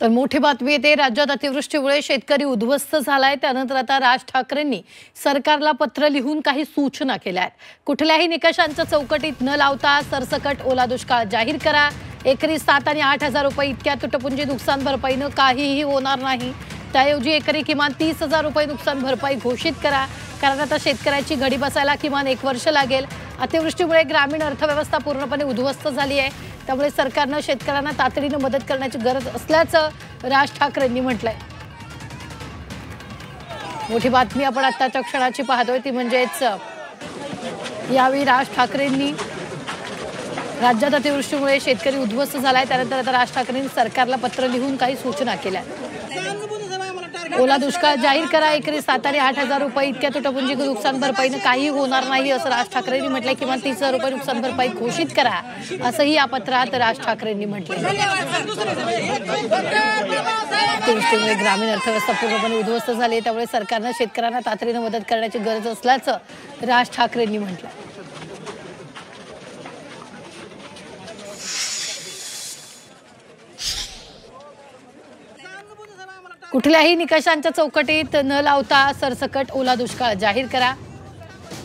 तर मोठी बातमी येते, राज्यात अतिवृष्टीमुळे शेतकरी उद्ध्वस्त झालाय। त्यानंतर आता राज ठाकरेंनी सरकारला पत्र लिहून काही सूचना केल्या आहेत। कुठल्याही निकषांच्या चौकटीत न लावता सरसकट ओला दुष्काळ जाहीर करा। एकरी 7 आणि 8,000 रुपये इतक्या तुटपुंजी नुकसान भरपाईनं काहीही होणार नाही। त्याऐवजी एकरी किमान 30,000 रुपये नुकसान भरपाई घोषित करा, कारण आता शेतकऱ्याची घडी बसायला किमान 1 वर्ष लागेल। अतिवृष्टीमुळे ग्रामीण अर्थव्यवस्था पूर्णपणे उद्ध्वस्त झाली आहे, त्यामुळे सरकारनं शेतकऱ्यांना तातडीने मदत करण्याची गरज असल्याचं राज ठाकरेंनी म्हटलंय। मोठी बातमी आपण आत्ताच्या क्षणाची पाहतोय ती म्हणजेच यावेळी राज ठाकरेंनी राज्यात अतिवृष्टीमुळे शेतकरी उद्ध्वस्त झालाय, त्यानंतर आता राज ठाकरेंनी सरकारला पत्र लिहून काही सूचना केल्या। ओला दुष्काळ जाहीर करा, एकरी 7 आणि 8,000 रुपये इतक्या तुटपुंजी नुकसान भरपाईनं काही होणार नाही असं राज ठाकरेंनी म्हटलंय। किमान 30,000 रुपये नुकसान भरपाई घोषित करा असंही या पत्रात राज ठाकरेंनी म्हटलंय। अतिवृष्टीमुळे ग्रामीण अर्थव्यवस्था पूर्णपणे उद्ध्वस्त झाली, त्यामुळे सरकारनं शेतकऱ्यांना तातडीने मदत करण्याची गरज असल्याचं राज ठाकरेंनी म्हटलंय। कुठल्याही निकषांच्या चौकटीत न लावता सरसकट ओला दुष्काळ जाहीर करा।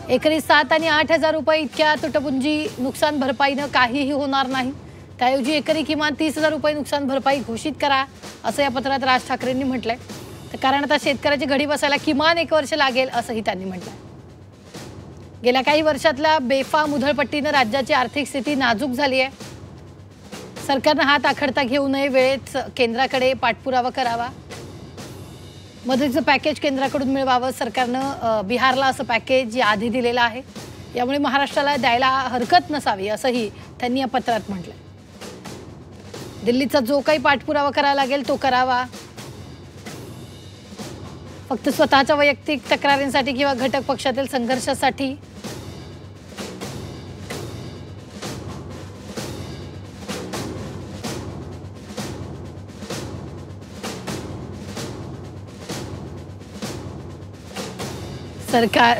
एकरी 7 आणि 8,000 रुपये इतक्या तुटपुंजी नुकसान भरपाईनं काहीही होणार नाही। त्याऐवजी एकरी किमान 30,000 रुपये नुकसान भरपाई घोषित करा असं या पत्रात राज ठाकरेंनी म्हटलंय। कारण आता शेतकऱ्याची घडी बसायला किमान 1 वर्ष लागेल असंही त्यांनी म्हटलंय। गेल्या काही वर्षातल्या बेफाम उधळपट्टीनं राज्याची आर्थिक स्थिती नाजूक झाली आहे। सरकारनं हात आखडता घेऊ नये, वेळेत केंद्राकडे पाठपुरावा करावा, मदतीचं पॅकेज केंद्राकडून मिळवावं। सरकारनं बिहारला असं पॅकेज आधी दिलेलं आहे, यामुळे महाराष्ट्राला द्यायला हरकत नसावी असंही त्यांनी या पत्रात म्हटलंय। दिल्लीचा जो काही पाठपुरावा करावा लागेल तो करावा, फक्त स्वतःच्या वैयक्तिक तक्रारींसाठी किंवा घटक पक्षातील संघर्षासाठी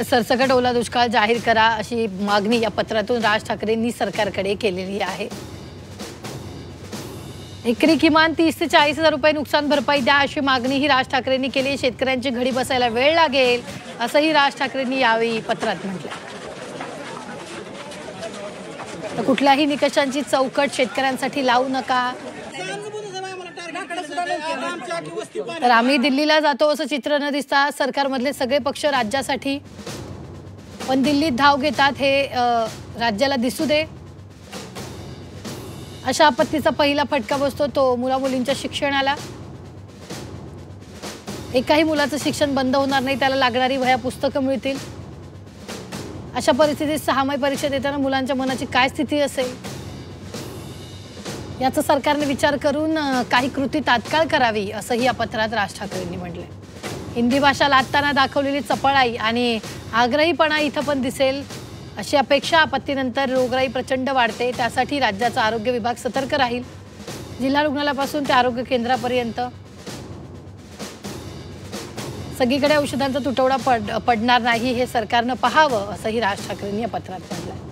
सरसकट ओला दुष्काळ जाहीर करा अशी मागणी या पत्रातून राज ठाकरेंनी सरकारकडे केलेली आहे। एकरी किमान 30 ते 40,000 रुपये नुकसान भरपाई द्या अशी मागणी ही राज ठाकरेंनी केली। शेतकऱ्यांची घडी बसायला वेळ लागेल असंही राज ठाकरेंनी यावेळी पत्रात म्हटलंय। तर कुठल्याही निकषांची चौकट शेतकऱ्यांसाठी लावू नका, तर आम्ही दिल्लीला जातो असं चित्र न दिसता सरकारमधले सगळे पक्ष राज्यासाठी पण दिल्लीत धाव घेतात हे राज्याला दिसू दे। अशा आपत्तीचा पहिला फटका बसतो तो मुलामुलींच्या शिक्षणाला। एकाही मुलाचं शिक्षण बंद होणार नाही, त्याला लागणारी वह्या पुस्तकं मिळतील। अशा परिस्थितीत 6माही परीक्षा देताना मुलांच्या मनाची काय स्थिती असेल याचा सरकारने विचार करून काही कृती तात्काळ करावी असंही या पत्रात राज ठाकरेंनी म्हटलंय। हिंदी भाषा लादताना दाखवलेली चपळाई आणि आग्रहीपणा इथं पण दिसेल अशी अपेक्षा। आपत्तीनंतर रोगराई प्रचंड वाढते, त्यासाठी राज्याचा आरोग्य विभाग सतर्क राहील। जिल्हा रुग्णालयापासून ते आरोग्य केंद्रापर्यंत सगळीकडे औषधांचा तुटवडा पडणार नाही हे सरकारनं पाहावं असंही राज ठाकरेंनी या पत्रात म्हटलंय।